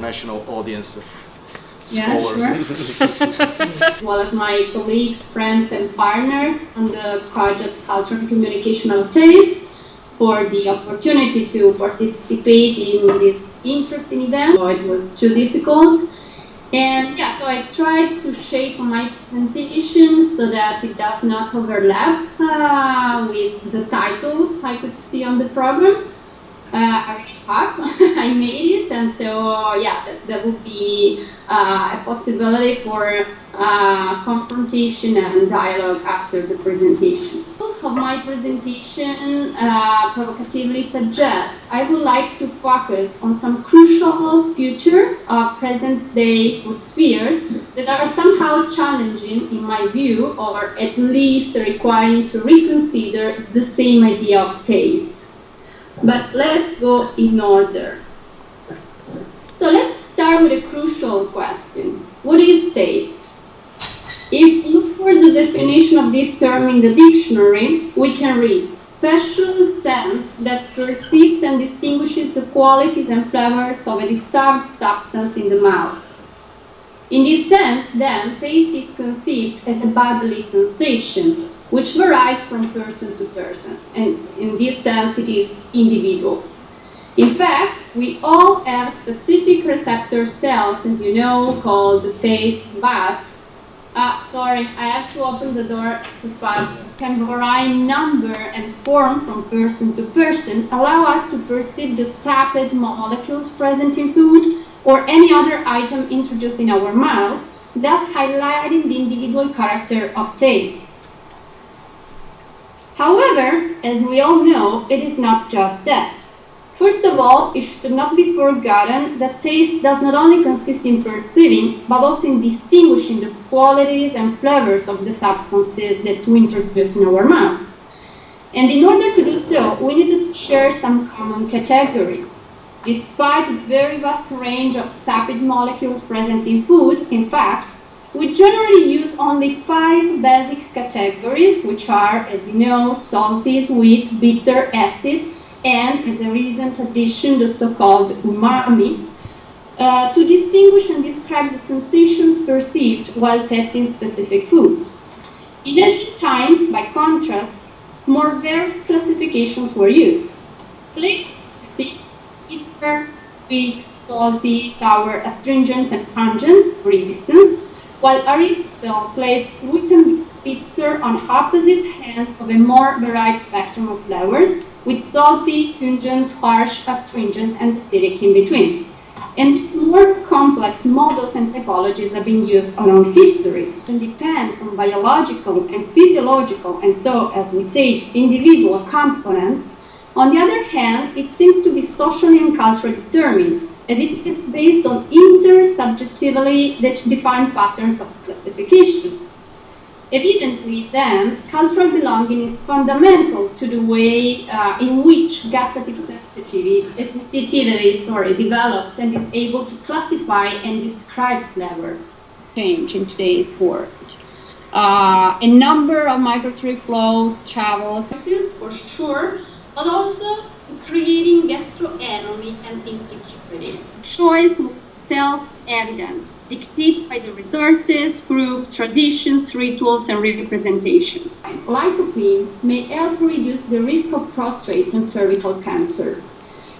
international audience of scholars. Yeah, sure. As well as my colleagues, friends, and partners on the project Culture and Communication of Taste for the opportunity to participate in this interesting event. So it was too difficult. And yeah, so I tried to shape my presentation so that it does not overlap with the titles I could see on the program. I really hope I made it, and so yeah, that would be a possibility for confrontation and dialogue after the presentation. Of my presentation provocatively suggests I would like to focus on some crucial features of present-day food spheres that are somehow challenging in my view, or at least requiring to reconsider the same idea of taste. But let's go in order. So let's start with a crucial question. What is taste? If you look for the definition of this term in the dictionary, we can read special sense that perceives and distinguishes the qualities and flavors of a desired substance in the mouth. In this sense, then, taste is conceived as a bodily sensation, which varies from person to person, and in this sense it is individual. In fact, we all have specific receptor cells, as you know, called the taste buds. Sorry, I have to open the door to Fabio. Can vary in number and form from person to person, allow us to perceive the sapid molecules present in food or any other item introduced in our mouth, thus highlighting the individual character of taste. However, as we all know, it is not just that. First of all, it should not be forgotten that taste does not only consist in perceiving, but also in distinguishing the qualities and flavors of the substances that we introduce in our mouth. And in order to do so, we needed to share some common categories. Despite the very vast range of sapid molecules present in food, in fact, we generally use only 5 basic categories, which are, as you know, salty, sweet, bitter, acid, and, as a recent addition, the so-called umami, to distinguish and describe the sensations perceived while tasting specific foods. In ancient times, by contrast, more varied classifications were used. Flavored, bitter, sweet, salty, sour, astringent, and pungent, for instance, while Aristotle placed sweet and bitter on opposite ends of a more varied spectrum of flavors, with salty, pungent, harsh, astringent, and acidic in between. And more complex models and typologies have been used along history. It depends on biological and physiological, and so, as we said, individual components. On the other hand, it seems to be socially and culturally determined, as it is based on intersubjectively defined patterns of classification. Evidently, then, cultural belonging is fundamental to the way in which gustative sensitivity develops and is able to classify and describe flavors. Change in today's world. A number of migratory flows, travels, for sure, but also creating gastronomy and insecurity. Choice was self-evident, dictated by the resources, group, traditions, rituals, and representations. Lycopene may help reduce the risk of prostate and cervical cancer.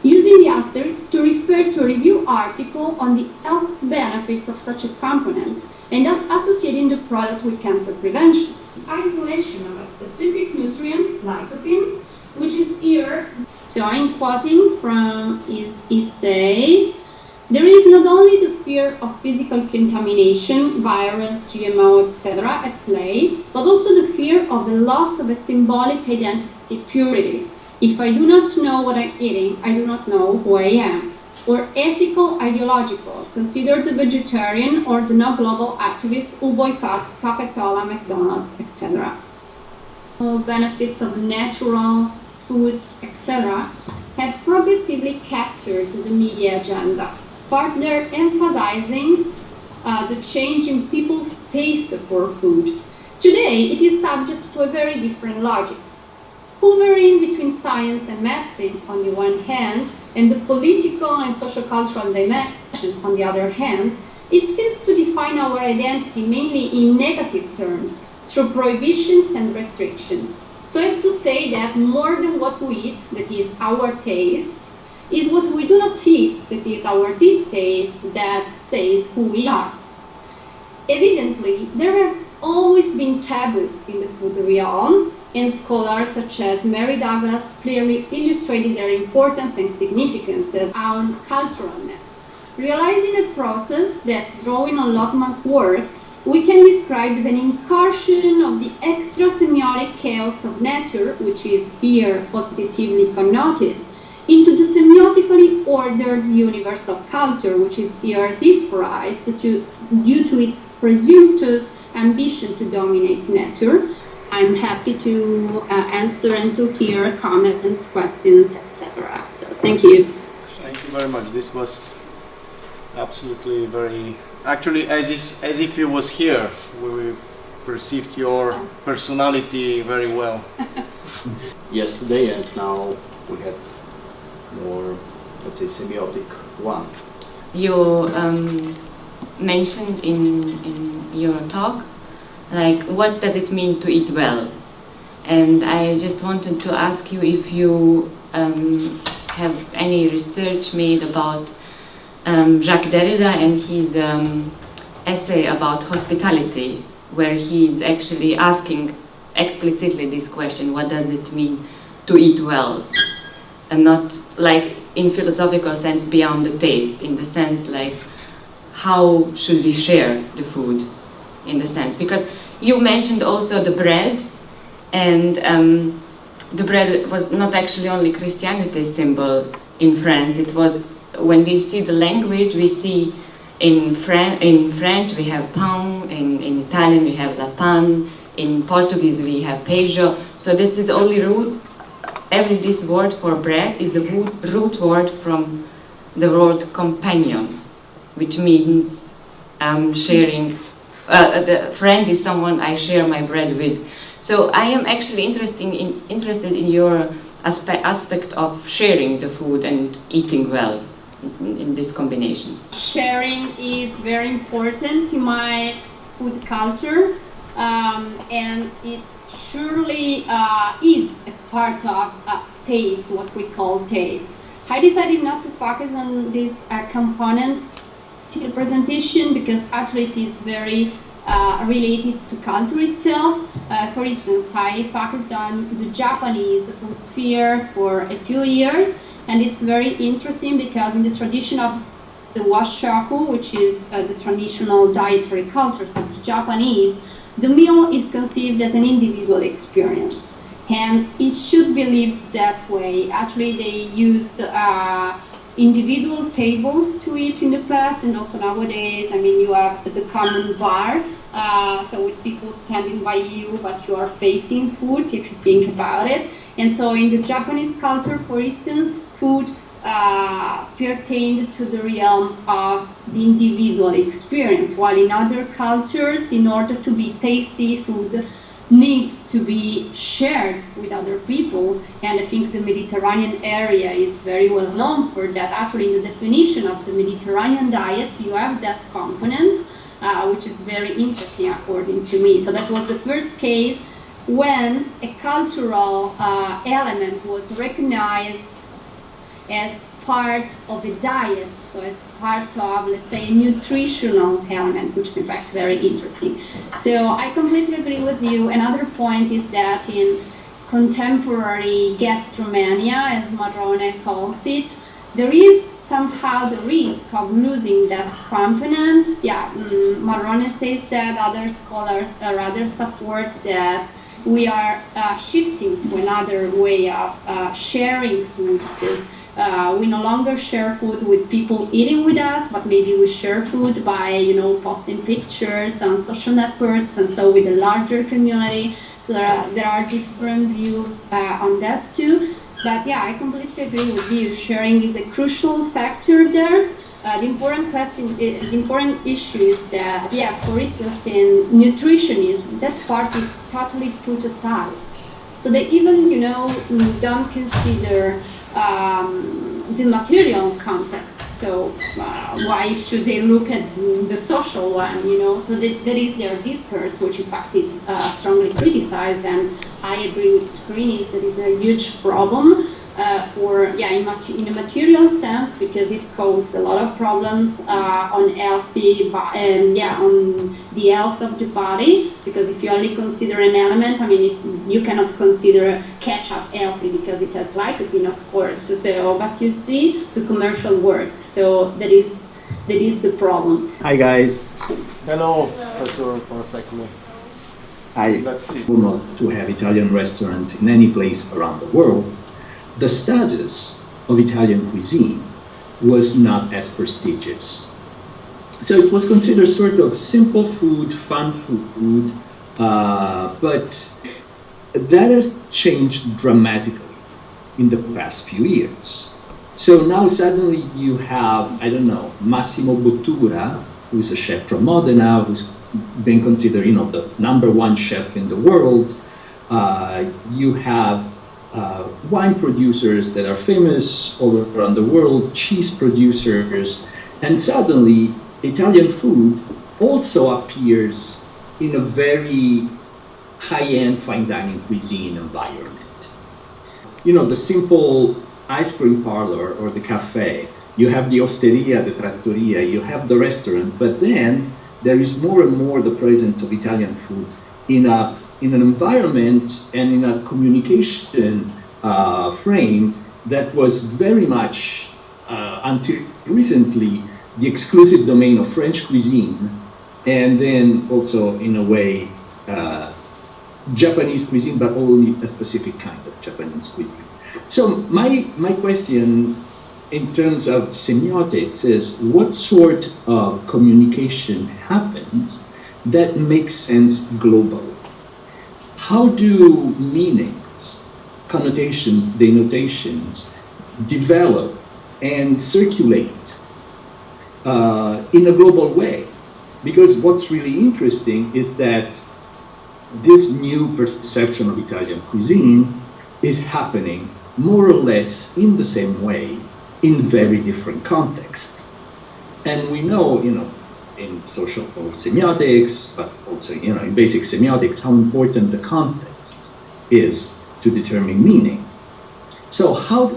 Using the asterisk to refer to a review article on the health benefits of such a component, and thus associating the product with cancer prevention. The isolation of a specific nutrient, lycopene, which is here, so I'm quoting from his essay, there is not only the fear of physical contamination, virus, GMO, etc. at play, but also the fear of the loss of a symbolic identity purity. If I do not know what I'm eating, I do not know who I am. Or ethical, ideological, consider the vegetarian or the no-global activist who boycotts Coca-Cola, McDonald's, etc. Benefits of natural foods, etc. have progressively captured the media agenda, further emphasizing the change in people's taste for food. Today, it is subject to a very different logic. Hovering between science and medicine on the one hand, And the political and socio-cultural dimension, on the other hand, it seems to define our identity mainly in negative terms, through prohibitions and restrictions. So as to say that more than what we eat, that is our taste, is what we do not eat, that is our distaste, that says who we are. Evidently, there have always been taboos in the food realm, and scholars such as Mary Douglas clearly illustrated their importance and significance on culturalness. Realizing a process that, drawing on Lockman's work, we can describe as an incursion of the extra semiotic chaos of nature, which is here positively connoted, into the semiotically ordered universe of culture, which is here disphorized due to its presumptuous ambition to dominate nature. I'm happy to answer and to hear comments, questions, etc. So thank you. Thank you very much. This was absolutely very, actually as if you was here. We perceived your personality very well. Yesterday, and now we had more, let's say, semiotic one. You mentioned in your talk, like, what does it mean to eat well? And I just wanted to ask you if you have any research made about Jacques Derrida and his essay about hospitality, where he's actually asking explicitly this question: what does it mean to eat well? And not like in philosophical sense beyond the taste, in the sense like how should we share the food, in the sense, because you mentioned also the bread, and the bread was not actually only Christianity's symbol in France. It was, when we see the language, we see in French we have pain, in Italian we have la pan, in Portuguese we have peijo. So this is only root. This word for bread is the root word from the word companion, which means sharing. The friend is someone I share my bread with. So I am actually interested in your aspect of sharing the food and eating well in this combination. Sharing is very important in my food culture, and it surely is a part of taste, what we call taste. I decided not to focus on this component to the presentation because actually it is very related to culture itself. For instance, I focused on the Japanese food sphere for a few years, and it's very interesting because in the tradition of the washaku, which is the traditional dietary cultures of the Japanese, the meal is conceived as an individual experience, and it should be lived that way. Actually, they used individual tables to eat in the past, and also nowadays, I mean, you have the common bar, so with people standing by you, but you are facing food, if you think about it. And so in the Japanese culture, for instance, food pertained to the realm of the individual experience, while in other cultures, in order to be tasty, food needs to be shared with other people. And I think the Mediterranean area is very well known for that. Actually, in the definition of the Mediterranean diet, you have that component, which is very interesting according to me. So that was the first case when a cultural element was recognized as part of a diet, so as part of, let's say, a nutritional element, which is in fact very interesting. So I completely agree with you. Another point is that in contemporary gastromania, as Marrone calls it, there is somehow the risk of losing that component. Yeah, Marrone says that, other scholars rather support that we are shifting to another way of sharing food, because we no longer share food with people eating with us, but maybe we share food by, posting pictures on social networks, and so with a larger community. So there are different views on that too. But yeah, I completely agree with you. Sharing is a crucial factor there. The important issue is that, for instance, in nutritionism, that part is totally put aside. So they even, don't consider the material context. So why should they look at the social one, you know? So there is their discourse, which in fact is strongly criticized, and I agree with screenings that is a huge problem in a material sense, because it caused a lot of problems on healthy, on the health of the body. Because if you only consider an element, I mean, you cannot consider ketchup healthy because it has lycopene, of course. So, but you see the commercial works. So that is the problem. Hi guys. Hello, Professor Parasecoli. I would not to have Italian restaurants in any place around the world. The status of Italian cuisine was not as prestigious. So it was considered sort of simple food, fun food, but that has changed dramatically in the past few years. So now suddenly you have, I don't know, Massimo Bottura, who's a chef from Modena, who's been considered, you know, the #1 chef in the world. You have wine producers that are famous all around the world, cheese producers, and suddenly Italian food also appears in a very high-end fine dining cuisine environment. You know, the simple ice cream parlor or the cafe, you have the osteria, the trattoria, you have the restaurant, but then there is more and more the presence of Italian food in an environment and in a communication frame that was very much, until recently, the exclusive domain of French cuisine, and then also, in a way, Japanese cuisine, but only a specific kind of Japanese cuisine. So my question in terms of semiotics is, what sort of communication happens that makes sense globally? How do meanings, connotations, denotations develop and circulate in a global way? Because what's really interesting is that this new perception of Italian cuisine is happening more or less in the same way in very different contexts. And we know, you know, in social semiotics, but also, you know, in basic semiotics, how important the context is to determine meaning. So how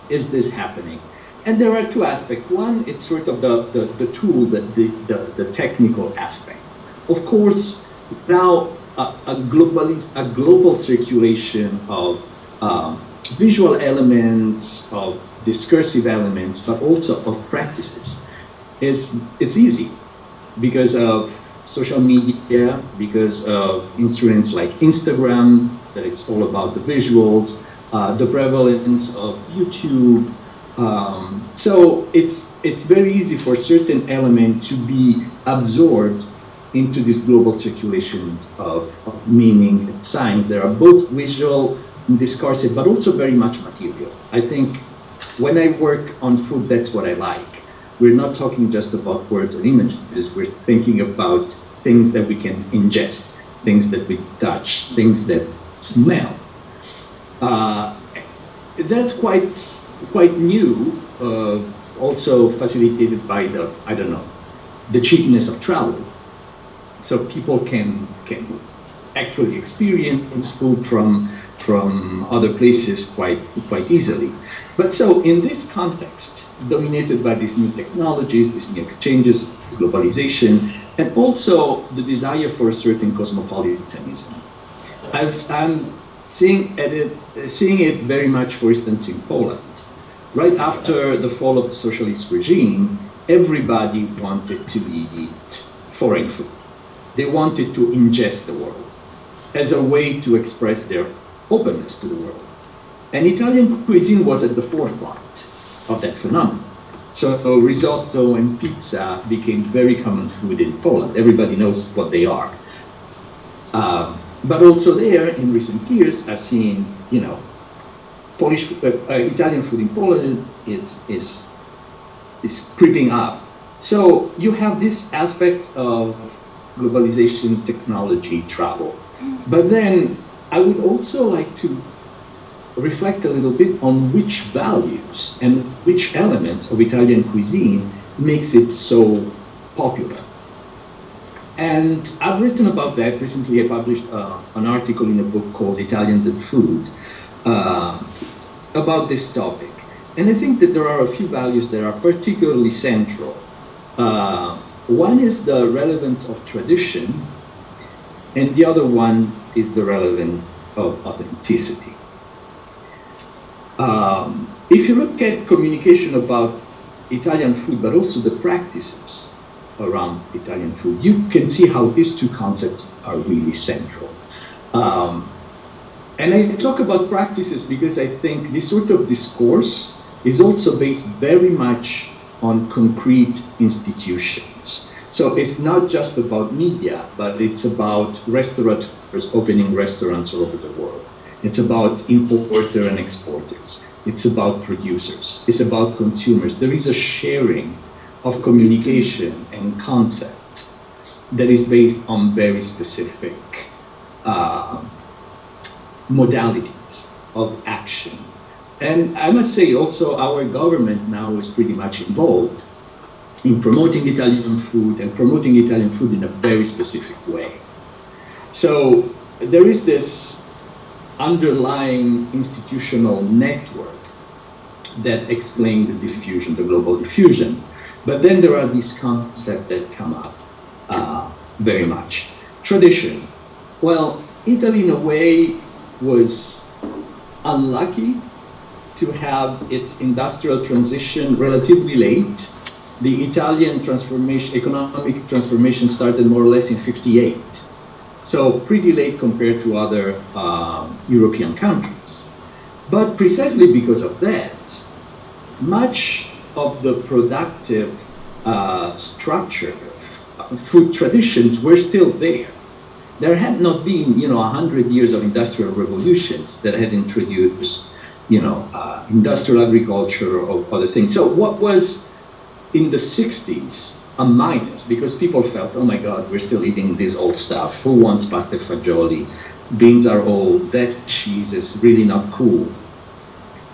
is this happening? And there are two aspects. One, it's sort of the tool, the technical aspect. Of course, now a global circulation of visual elements, of discursive elements, but also of practices. It's easy because of social media, because of instruments like Instagram, that it's all about the visuals, the prevalence of YouTube. So it's very easy for certain elements to be absorbed into this global circulation of meaning and signs. There are both visual and discursive, but also very much material. I think when I work on food, that's what I like. We're not talking just about words and images. We're thinking about things that we can ingest, things that we touch, things that smell. That's quite new, also facilitated by the cheapness of travel. So people can actually experience food from other places quite easily. But so in this context, dominated by these new technologies, these new exchanges, globalization, and also the desire for a certain cosmopolitanism, I'm seeing it very much, for instance, in Poland. Right after the fall of the socialist regime, everybody wanted to eat foreign food. They wanted to ingest the world as a way to express their openness to the world. And Italian cuisine was at the forefront of that phenomenon. So risotto and pizza became very common food in Poland. Everybody knows what they are. But also there, in recent years, I've seen, you know, Italian food in Poland is creeping up. So you have this aspect of globalization, technology, travel. But then I would also like to reflect a little bit on which values and which elements of Italian cuisine makes it so popular. And I've written about that. Recently I published an article in a book called Italians and Food about this topic. And I think that there are a few values that are particularly central. One is the relevance of tradition, and the other one is the relevance of authenticity. If you look at communication about Italian food, but also the practices around Italian food, you can see how these two concepts are really central. And I talk about practices because I think this sort of discourse is also based very much on concrete institutions. So it's not just about media, but it's about restaurateurs opening restaurants all over the world. It's about importer and exporters. It's about producers. It's about consumers. There is a sharing of communication and concept that is based on very specific modalities of action. And I must say also our government now is pretty much involved in promoting Italian food and promoting Italian food in a very specific way. So there is this underlying institutional network that explain the diffusion, the global diffusion. But then there are these concepts that come up very much. Tradition. Well, Italy in a way was unlucky to have its industrial transition relatively late. The Italian transformation, economic transformation started more or less in '58. So pretty late compared to other European countries. But precisely because of that, much of the productive structure, food traditions were still there. There had not been, 100 years of industrial revolutions that had introduced, industrial agriculture or other things. So what was in the 60s a minus, because people felt, oh my God, we're still eating this old stuff. Who wants pasta e fagioli? Beans are old. That cheese is really not cool.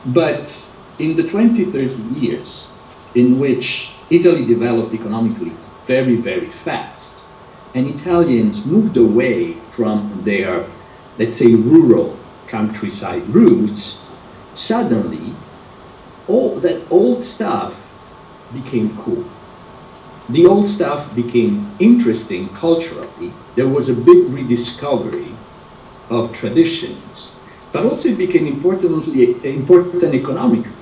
But in the 20, 30 years in which Italy developed economically very, very fast, and Italians moved away from their, let's say, rural countryside roots, suddenly all that old stuff became cool. The old stuff became interesting culturally. There was a big rediscovery of traditions, but also it became important economically.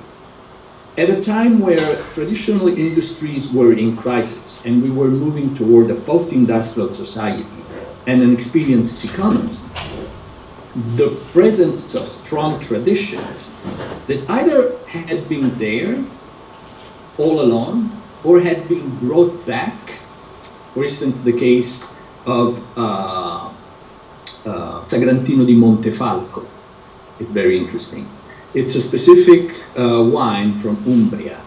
At a time where traditional industries were in crisis and we were moving toward a post-industrial society and an experienced economy, the presence of strong traditions that either had been there all along or had been brought back. For instance, the case of Sagrantino di Montefalco is very interesting. It's a specific wine from Umbria.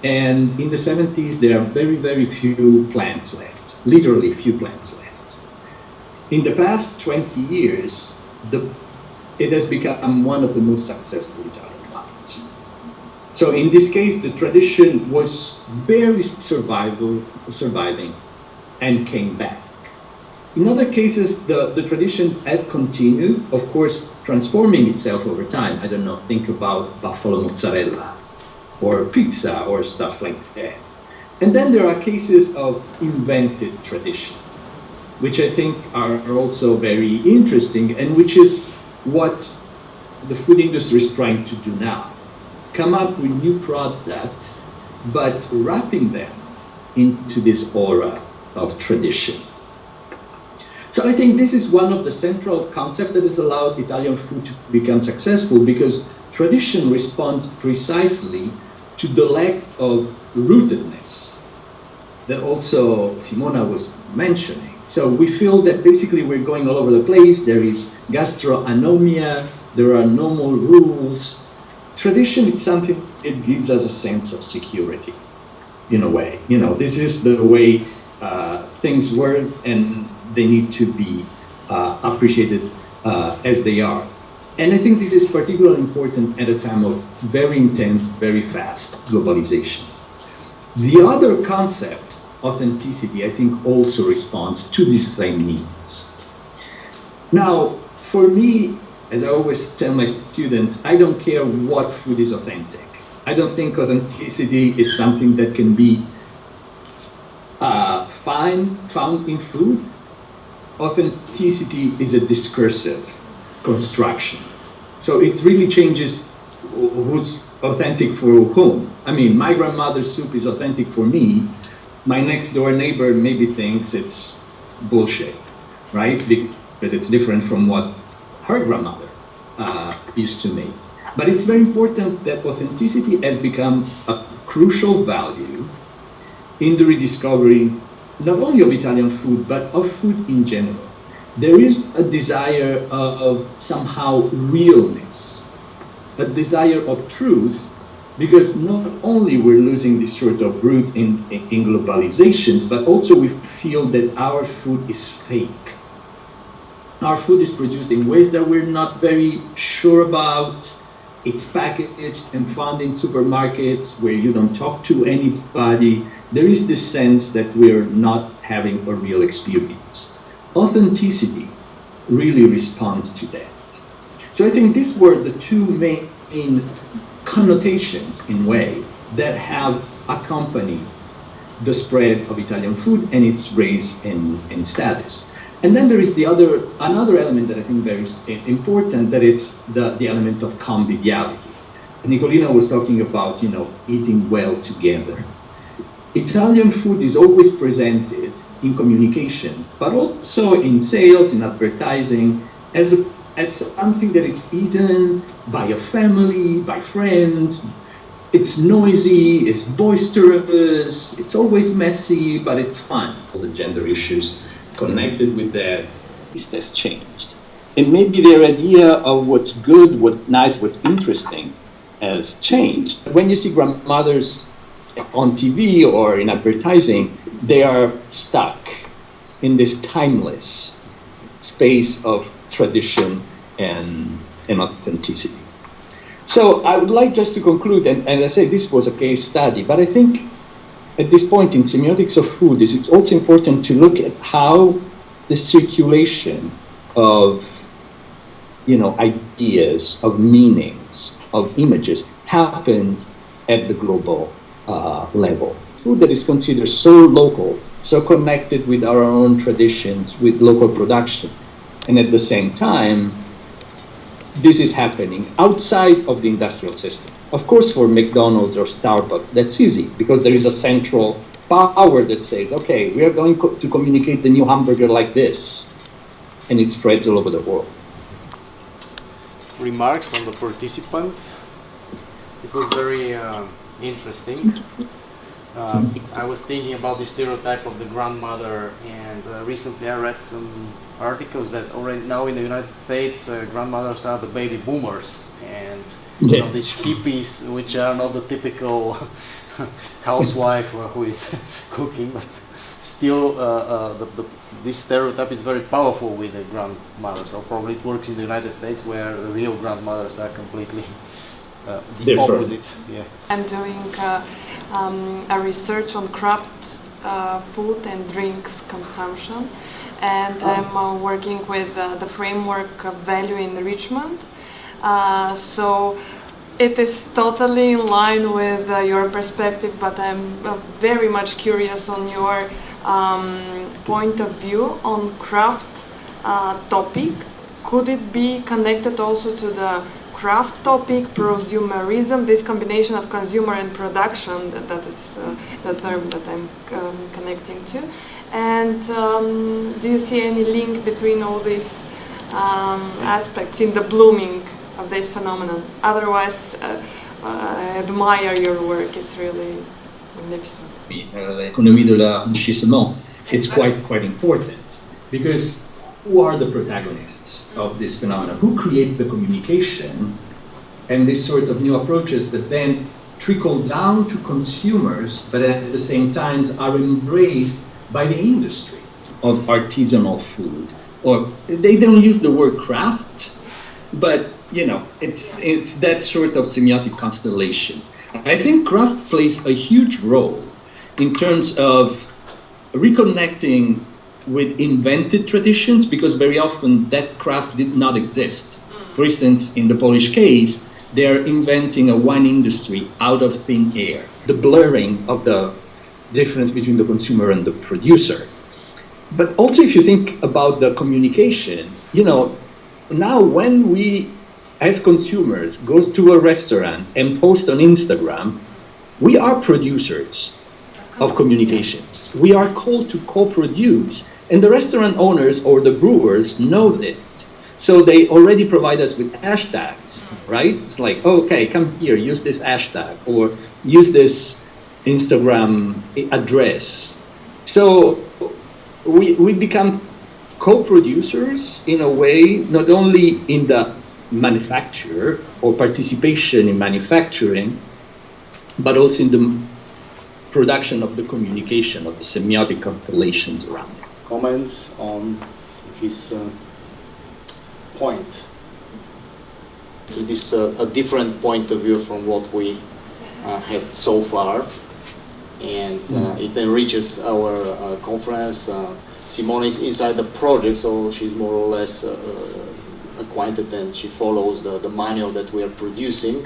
And in the 70s, there are very, very few plants left, literally few plants left. In the past 20 years, it has become one of the most successful Italian wines. So in this case, the tradition was very surviving and came back. In other cases, the tradition has continued, of course, transforming itself over time. I don't know, think about buffalo mozzarella or pizza or stuff like that. And then there are cases of invented tradition, which I think are also very interesting, and which is what the food industry is trying to do now. Come up with new products, but wrapping them into this aura of tradition. So I think this is one of the central concepts that has allowed Italian food to become successful, because tradition responds precisely to the lack of rootedness that also Simona was mentioning. So we feel that basically we're going all over the place. There is gastronomia, there are normal rules. Tradition is something that gives us a sense of security, in a way. This is the way things work, and they need to be appreciated as they are. And I think this is particularly important at a time of very intense, very fast globalization. The other concept, authenticity, I think also responds to these same needs. Now, for me, as I always tell my students, I don't care what food is authentic. I don't think authenticity is something that can be found in food. Authenticity is a discursive construction. So it really changes who's authentic for whom. I mean, my grandmother's soup is authentic for me. My next door neighbor maybe thinks it's bullshit, right? Because it's different from what her grandmother used to make. But it's very important that authenticity has become a crucial value in the rediscovery not only of Italian food, but of food in general. There is a desire of somehow realness, a desire of truth, because not only we're losing this sort of root in globalization, but also we feel that our food is fake. Our food is produced in ways that we're not very sure about. It's packaged and found in supermarkets where you don't talk to anybody. There is this sense that we're not having a real experience. Authenticity really responds to that. So I think these were the two main connotations, in a way, that have accompanied the spread of Italian food and its rise in status. And then there is another element that I think very important, that it's the element of conviviality. Nicolina was talking about, eating well together. Italian food is always presented in communication, but also in sales, in advertising, as something that it's eaten by a family, by friends. It's noisy, it's boisterous, it's always messy, but it's fun. All the gender issues connected with that, this has changed. And maybe their idea of what's good, what's nice, what's interesting has changed. When you see grandmothers on TV or in advertising, they are stuck in this timeless space of tradition and authenticity. So I would like just to conclude, and I say this was a case study, but I think at this point in semiotics of food, it's also important to look at how the circulation of ideas, of meanings, of images happens at the global level. Food that is considered so local, so connected with our own traditions, with local production, and at the same time, this is happening outside of the industrial system. Of course, for McDonald's or Starbucks, that's easy because there is a central power that says, okay, we are going to communicate the new hamburger like this, and it spreads all over the world. Remarks from the participants. It was very interesting. I was thinking about the stereotype of the grandmother, and recently I read some articles that already now in the United States, grandmothers are the baby boomers, and Yes. these hippies, which are not the typical housewife who is cooking, but still this stereotype is very powerful with the grandmothers. Or probably it works in the United States, where the real grandmothers are completely the opposite. Yeah. I'm doing a research on craft food and drinks consumption, and I'm working with the framework of value enrichment. So it is totally in line with your perspective, but I'm very much curious on your point of view on craft topic. Could it be connected also to the craft topic, prosumerism, this combination of consumer and production, that is the term that I'm connecting to? And do you see any link between all these aspects in the blooming of this phenomenon? Otherwise, I admire your work. It's really magnificent. L'économie de l'enrichissement, it's quite important, because who are the protagonists of this phenomenon? Who creates the communication and these sort of new approaches that then trickle down to consumers, but at the same time are embraced by the industry of artisanal food? Or they don't use the word craft, but it's that sort of semiotic constellation. I think craft plays a huge role in terms of reconnecting with invented traditions, because very often that craft did not exist. For instance, in the Polish case, they're inventing a wine industry out of thin air, the blurring of the difference between the consumer and the producer. But also, if you think about the communication, now when we as consumers go to a restaurant and post on Instagram, we are producers of communications. We are called to co-produce, and the restaurant owners or the brewers know that. So they already provide us with hashtags, right? It's like, okay, come here, use this hashtag, or use this Instagram address. So we become co-producers in a way, not only in the manufacture or participation in manufacturing, but also in the production of the communication of the semiotic constellations around it. Comments on his point? It is a different point of view from what we had so far, and it enriches our conference. Simona is inside the project, so she's more or less acquainted, and she follows the manual that we are producing.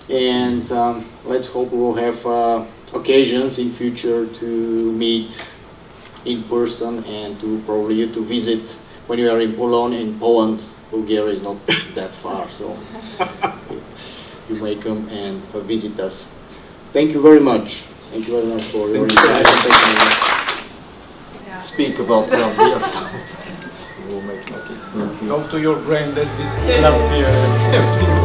And let's hope we will have occasions in future to meet in person, and to probably you to visit when you are in Poland. Bulgaria is not that far, so you may come and visit us. Thank you very much. Thank you very much for your invitation. Speak about craft beers. We'll make it. Go to your brand that this craft beer.